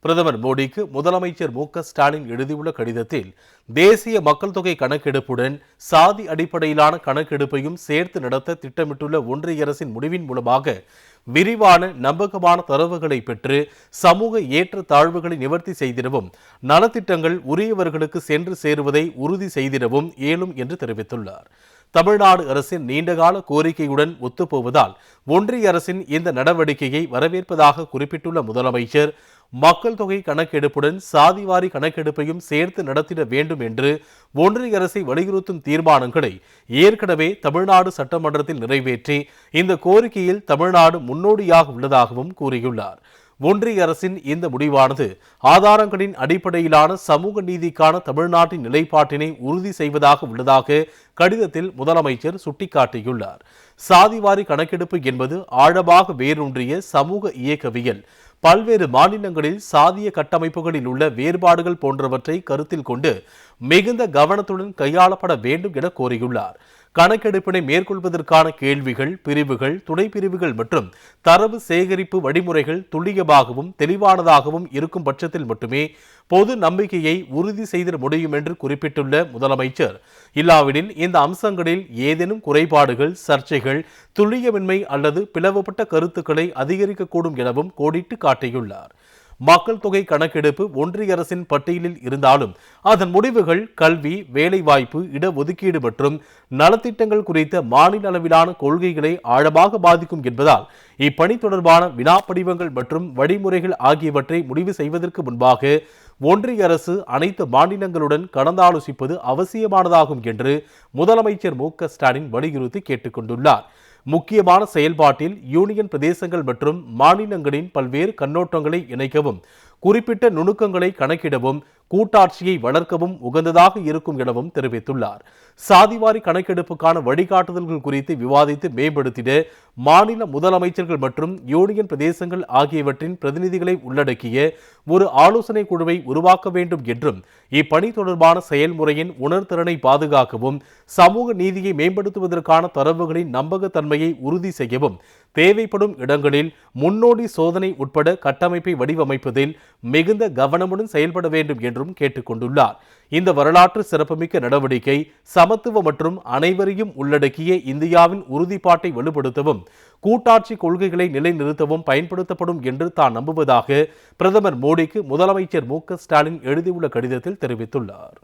பிரதமர் மோடிக்கு முதலமைச்சர் மு.க.ஸ்டாலின் எழுதியுள்ள கடிதத்தில் தேசிய மக்கள் தொகை கணக்கெடுப்புடன் சாதி அடிப்படையிலான கணக்கெடுப்பையும் சேர்த்து நடத்த திட்டமிட்டுள்ள ஒன்றிய அரசின் முடிவின் மூலமாக விரிவான நம்பகமான தரவுகளை பெற்று சமூக ஏற்ற தாழ்வுகளை நிவர்த்தி செய்திடவும் நலத்திட்டங்கள் உரியவர்களுக்கு சென்று சேருவதை உறுதி செய்திடவும் இயலும் என்று தெரிவித்துள்ளார். தமிழ்நாடு அரசின் நீண்டகால கோரிக்கையுடன் ஒத்துப்போவதால் ஒன்றிய அரசின் இந்த நடவடிக்கையை வரவேற்பதாக குறிப்பிட்டுள்ள முதலமைச்சர் மக்கள் தொகை கணக்கெடுப்புடன் சாதிவாரி கணக்கெடுப்பையும் சேர்த்து நடத்திட வேண்டும் என்று ஒன்றிய அரசை வலியுறுத்தும் தீர்மானங்களை ஏற்கனவே தமிழ்நாடு சட்டமன்றத்தில் நிறைவேற்றி இந்த கோரிக்கையில் தமிழ்நாடு முன்னோடியாக உள்ளதாகவும் கூறியுள்ளார். ஒன்றிய அரசின் இந்த முடிவானது ஆதாரங்களின் அடிப்படையிலான சமூக நீதிக்கான தமிழ்நாட்டின் நிலைப்பாட்டினை உறுதி செய்வதாக உள்ளதாக கடிதத்தில் முதலமைச்சர் சுட்டிக்காட்டியுள்ளார். சாதிவாரி கணக்கெடுப்பு என்பது ஆழமாக வேரூன்றிய சமூக இயக்கவியல், பல்வேறு மாநிலங்களில் சாதிய கட்டமைப்புகளில் உள்ள வேறுபாடுகள் போன்றவற்றை கருத்தில் கொண்டு மிகுந்த கவனத்துடன் கையாளப்பட வேண்டும் என கோரியுள்ளார். கணக்கெடுப்பினை மேற்கொள்வதற்கான கேள்விகள், பிரிவுகள், துணை பிரிவுகள் மற்றும் தரவு சேகரிப்பு வழிமுறைகள் துல்லியமாகவும் தெளிவானதாகவும் இருக்கும் பட்சத்தில் மட்டுமே பொது நம்பிக்கையை உறுதி செய்திட முடியும் என்று குறிப்பிட்டுள்ள முதலமைச்சர், இல்லாவிடில் இந்த அம்சங்களில் ஏதேனும் குறைபாடுகள், சர்ச்சைகள், துல்லியமின்மை அல்லது பிளவுபட்ட கருத்துக்களை அதிகரிக்கக்கூடும் எனவும் கோடிட்டு காட்டியுள்ளார். மக்கள் தொகை கணக்கெடுப்பு ஒன்றிய அரசின் பட்டியலில் இருந்தாலும் அதன் முடிவுகள் கல்வி, வேலைவாய்ப்பு, இடஒதுக்கீடு மற்றும் நலத்திட்டங்கள் குறித்த மாநில அளவிலான கொள்கைகளை ஆழமாக பாதிக்கும் என்பதால் இப்பணி தொடர்பான வினாப்படிவங்கள் மற்றும் வழிமுறைகள் ஆகியவற்றை முடிவு செய்வதற்கு முன்பாக ஒன்றிய அரசு அனைத்து மாநிலங்களுடன் கலந்தாலோசிப்பது அவசியமானதாகும் என்று முதலமைச்சர் மு.க.ஸ்டாலின் வலியுறுத்தி கேட்டுக் கொண்டுள்ளார். முக்கியமான செயல்பாட்டில் யூனியன் பிரதேசங்கள் மற்றும் மாநிலங்களின் பல்வேறு கண்ணோட்டங்களை இணைக்கவும், குறிப்பிட்ட நுணுக்கங்களை கணக்கிடவும், கூட்டாட்சியை வளர்க்கவும் உகந்ததாக இருக்கும் எனவும் தெரிவித்துள்ளார். சாதிவாரி கணக்கெடுப்புக்கான வழிகாட்டுதல்கள் குறித்து விவாதித்து மேம்படுத்திட மாநில முதலமைச்சர்கள் மற்றும் யூனியன் பிரதேசங்கள் ஆகியவற்றின் பிரதிநிதிகளை உள்ளடக்கிய ஒரு ஆலோசனை குழுவை உருவாக்க வேண்டும் என்றும், இப்பணி தொடர்பான செயல்முறையின் உணர்திறனை பாதுகாக்கவும், சமூக நீதியை மேம்படுத்துவதற்கான தரவுகளின் நம்பகத்தன்மையை உறுதி செய்யவும் தேவைப்படும் இடங்களில் முன்னோடி சோதனை உட்பட கட்டமைப்பை வடிவமைப்பதில் மிகுந்த கவனமுடன் செயல்பட வேண்டும் என்றும் கேட்டுக் கொண்டுள்ளார். இந்த வரலாற்று சிறப்புமிக்க நடவடிக்கை சமத்துவ மற்றும் அனைவரையும் உள்ளடக்கிய இந்தியாவின் உறுதிப்பாட்டை வலுப்படுத்தவும், கூட்டாட்சி கொள்கைகளை நிலைநிறுத்தவும் பயன்படுத்தப்படும் என்று தான் நம்புவதாக பிரதமர் மோடிக்கு முதலமைச்சர் மு.க.ஸ்டாலின் எழுதியுள்ள கடிதத்தில் தெரிவித்துள்ளார்.